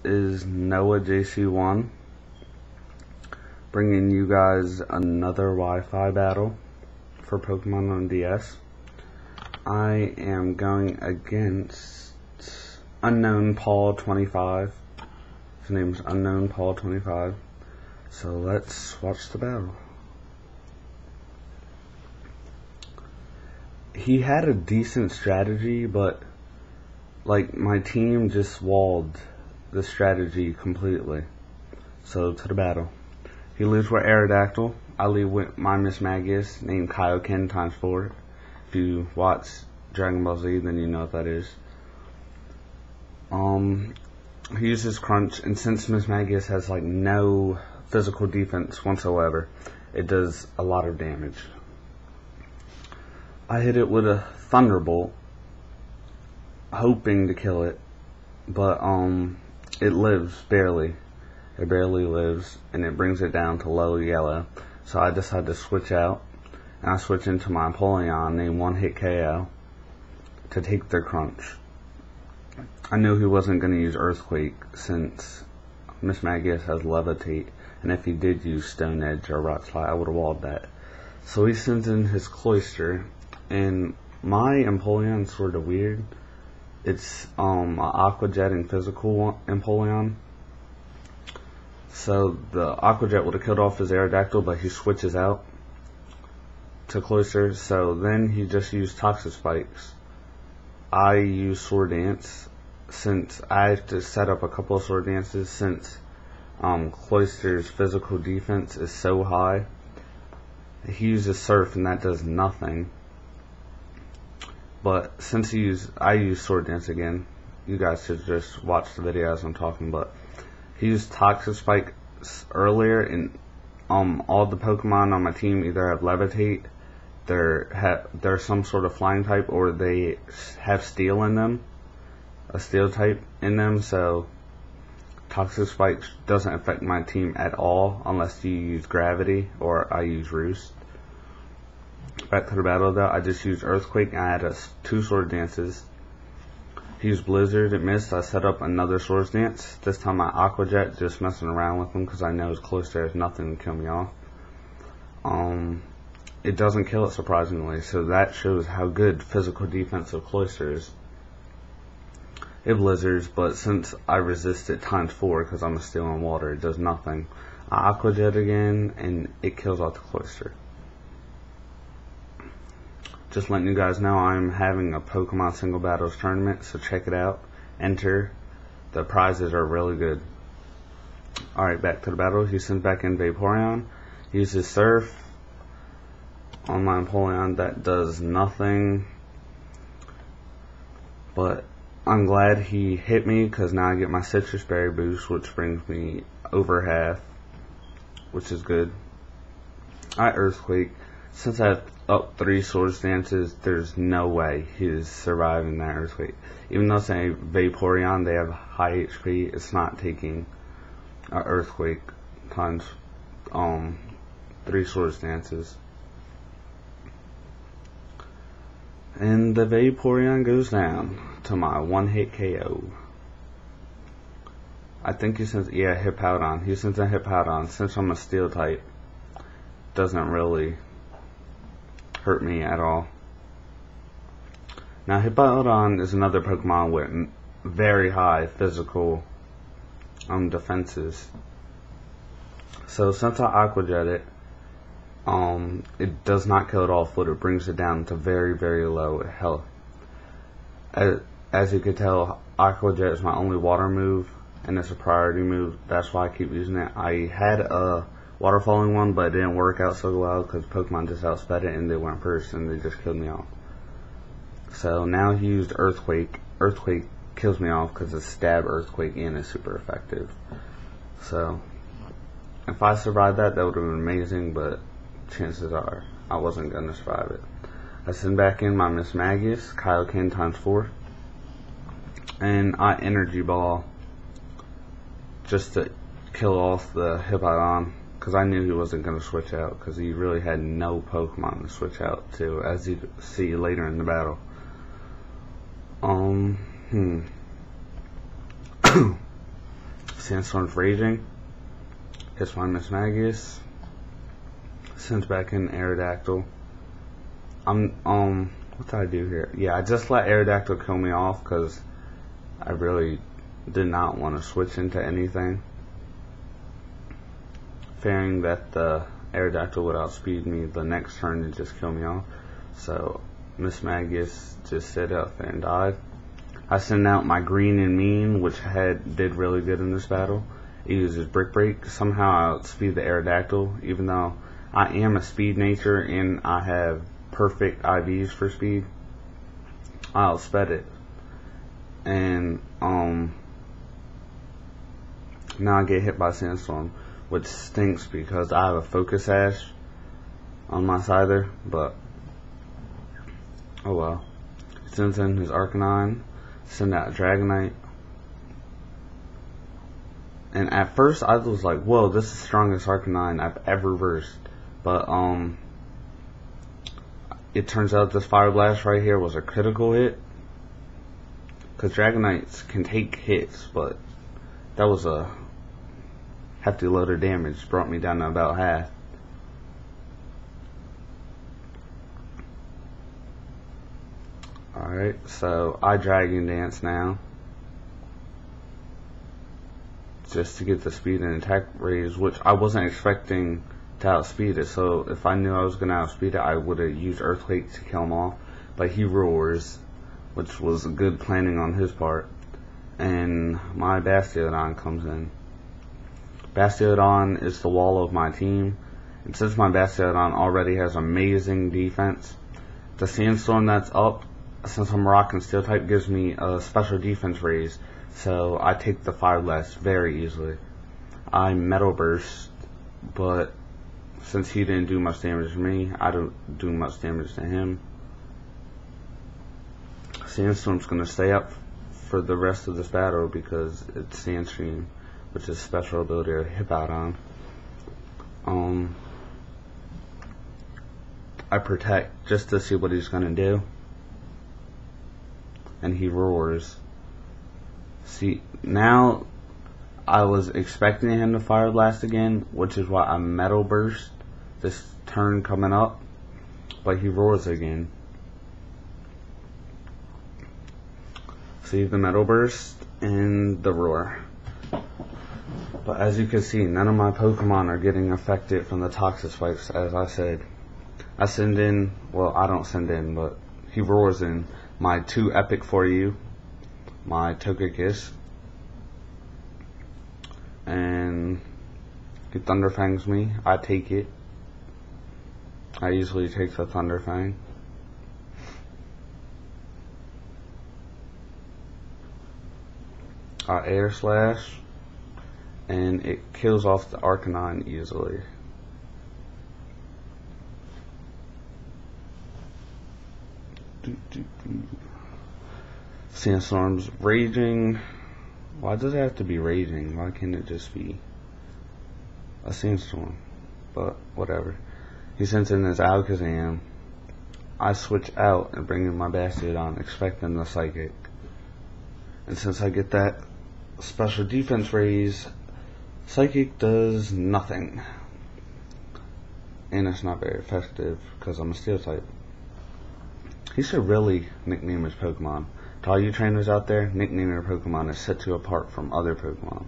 Is Noah JC1 bringing you guys another Wi-Fi battle for Pokemon on DS. I am going against unknownpaul25. His name's unknownpaul25. So let's watch the battle. He had a decent strategy, but like my team just walled the strategy completely. So to the battle. He leads with Aerodactyl. I lead with my Miss Magius named Kaioken ×4. If you watch Dragon Ball Z, then you know what that is. He uses Crunch, and since Miss Magius has like no physical defense whatsoever, it does a lot of damage. I hit it with a Thunderbolt, hoping to kill it, but it lives barely. It barely lives, and it brings it down to low yellow. So I decided to switch out, and I switch into my Empoleon named One Hit KO to take their Crunch. I knew he wasn't going to use Earthquake since Miss Magius has Levitate, and if he did use Stone Edge or Rock Slide, I would have walled that. So he sends in his Cloyster, and my Empoleon's sort of weird. It's an Aqua Jet and physical Empoleon. So the Aqua Jet would have killed off his Aerodactyl, but he switches out to Cloyster. So then he just used Toxic Spikes. I use Sword Dance since I have to set up a couple of Sword Dances since Cloyster's physical defense is so high. He uses Surf and that does nothing. But since I use Sword Dance again, you guys should just watch the video as I'm talking, but he used Toxic Spike earlier, and all the Pokemon on my team either have Levitate, they're some sort of flying type, or they have Steel in them, a Steel type in them, so Toxic Spike doesn't affect my team at all unless you use Gravity or I use Roost. Back to the battle though, I just used Earthquake and I had 2 Sword Dances. He used Blizzard, it missed. I set up another Sword Dance. This time my Aqua Jet, just messing around with him because I know his Cloyster has nothing to kill me off. It doesn't kill it surprisingly, so that shows how good physical defense of Cloyster is. It Blizzards, but since I resist it ×4 because I'm a Steel and Water, it does nothing. I Aqua Jet again and it kills off the Cloyster. Just letting you guys know I'm having a Pokemon Single Battles tournament, so check it out. Enter. The prizes are really good. Alright, back to the battle. He sends back in Vaporeon. He uses Surf on my Empoleon. That does nothing. But I'm glad he hit me because now I get my Citrus Berry boost, which brings me over half, which is good. Alright, Earthquake. Since I have up 3 Sword Dances, there's no way he's surviving that Earthquake. Even though it's a Vaporeon, they have high HP, it's not taking an Earthquake times 3 Sword Dances. And the Vaporeon goes down to my One Hit KO. I think he sends, yeah, Hippowdon. He sends a Hippowdon. Since I'm a Steel type, doesn't really hurt me at all. Now Hippowdon is another Pokemon with very high physical defenses. So since I Aqua Jet it does not kill it off, but it brings it down to very, very low health. As you can tell, Aqua Jet is my only water move, and it's a priority move. That's why I keep using it. I had a Water Falling one, but it didn't work out so well because Pokemon just outsped it and they went first and they just killed me off. So now he used Earthquake. Earthquake kills me off because it's Stab, Earthquake, and it's super effective. So if I survived that, that would have been amazing, but chances are I wasn't going to survive it. I send back in my Miss Magius, Kaioken ×4, and I Energy Ball just to kill off the Hippowdon, because I knew he wasn't going to switch out, because he really had no Pokemon to switch out to, as you see later in the battle. Sandstorm's raging. Hits my Miss Magus. Sends back in Aerodactyl. What did I do here? Yeah, I just let Aerodactyl kill me off because I really did not want to switch into anything, fearing that the Aerodactyl would outspeed me the next turn and just kill me off. So Miss Magus just stayed up there and died. I sent out my Green and Mean, which did really good in this battle. It uses Brick Break. Somehow I outspeed the Aerodactyl, even though I am a speed nature and I have perfect IVs for speed. I outsped it. And now I get hit by Sandstorm, which stinks because I have a Focus Sash on my Scyther, but oh well. He sends in his Arcanine, send out a Dragonite. And at first I was like, whoa, this is the strongest Arcanine I've ever versed. But it turns out this Fire Blast right here was a critical hit. Because Dragonites can take hits, but that was a hefty load of damage. Brought me down to about half. Alright, so I Dragon Dance now, just to get the speed and attack raise, which I wasn't expecting to outspeed it. So if I knew I was going to outspeed it, I would have used Earthquake to kill him off. But he roars, which was a good planning on his part. And my Bastiodon comes in. Bastiodon is the wall of my team. And since my Bastiodon already has amazing defense, the Sandstorm that's up, since I'm Rock and Steel type, gives me a special defense raise. So I take the Fire Blast very easily. I Metal Burst, but since he didn't do much damage to me, I don't do much damage to him. Sandstorm's going to stay up for the rest of this battle because it's Sandstream, which is a special ability of Hippowdon. I Protect just to see what he's going to do. And he roars. See, now I was expecting him to Fire Blast again, which is why I Metal Burst this turn coming up, but he roars again. See the Metal Burst and the roar. But as you can see, none of my Pokemon are getting affected from the Toxic Spikes, as I said. I send in, well, I don't send in, but he roars in my 2 Epic for you, my Togekiss, and he Thunderfangs me. I take it. I usually take the Thunderfang. I Air Slash, and it kills off the Arcanine easily. Sandstorm's raging. Why does it have to be raging? Why can't it just be a Sandstorm? But whatever. He sends in his Alakazam. I switch out and bring in my Bastiodon, expecting the Psychic. And since I get that special defense raise, Psychic does nothing. And it's not very effective because I'm a Steel type. He should really nickname his Pokemon. To all you trainers out there, nicknaming your Pokemon is set you apart from other Pokemon.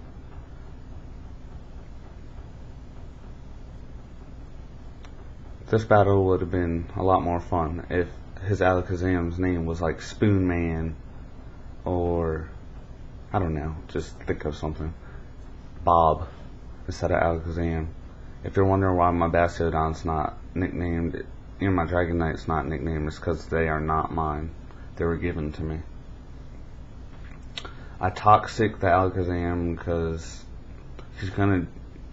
This battle would have been a lot more fun if his Alakazam's name was like Spoon Man, or I don't know, just think of something. Bob instead of Alakazam. If you're wondering why my Bastiodon's not nicknamed, and my Dragonite's not nicknamed, it's because they are not mine. They were given to me. I Toxic the Alakazam because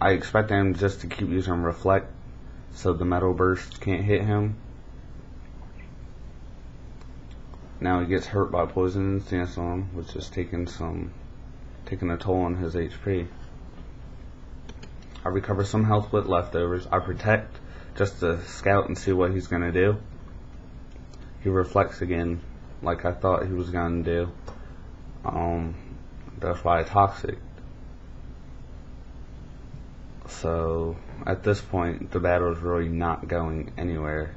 I expect him just to keep using Reflect so the Metal Burst can't hit him. Now he gets hurt by Poison and Sandstorm, which is taking a toll on his HP. I recover some health with leftovers. I Protect just to scout and see what he's gonna do. He Reflects again, like I thought he was gonna do. That's why I Toxic. So at this point, the battle is really not going anywhere.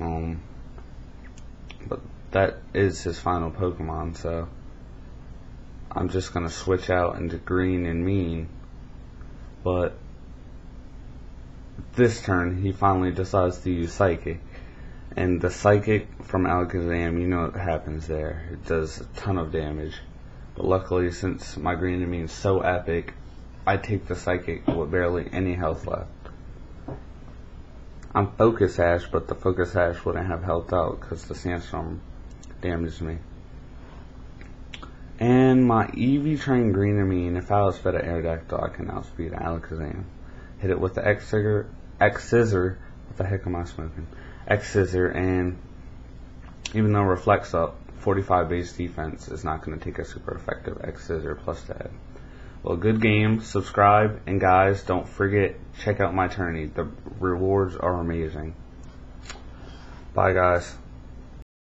But that is his final Pokemon, so I'm just gonna switch out into green and mean. But this turn, he finally decides to use Psychic. And the Psychic from Alakazam, you know what happens there. It does a ton of damage. But luckily, since my green and mean is so epic, I take the Psychic with barely any health left. I'm Focus Sash, but the Focus Sash wouldn't have helped out because the Sandstorm damaged me. And my EV Train green and mean, if I was fed an Aerodactyl, I can outspeed Alakazam. Hit it with the X-Scissor. What the heck am I smoking? X-Scissor, and even though Reflects up, 45 base defense is not going to take a super effective X-Scissor plus that. Well, good game, subscribe, and guys, don't forget, check out my tourney. The rewards are amazing. Bye, guys.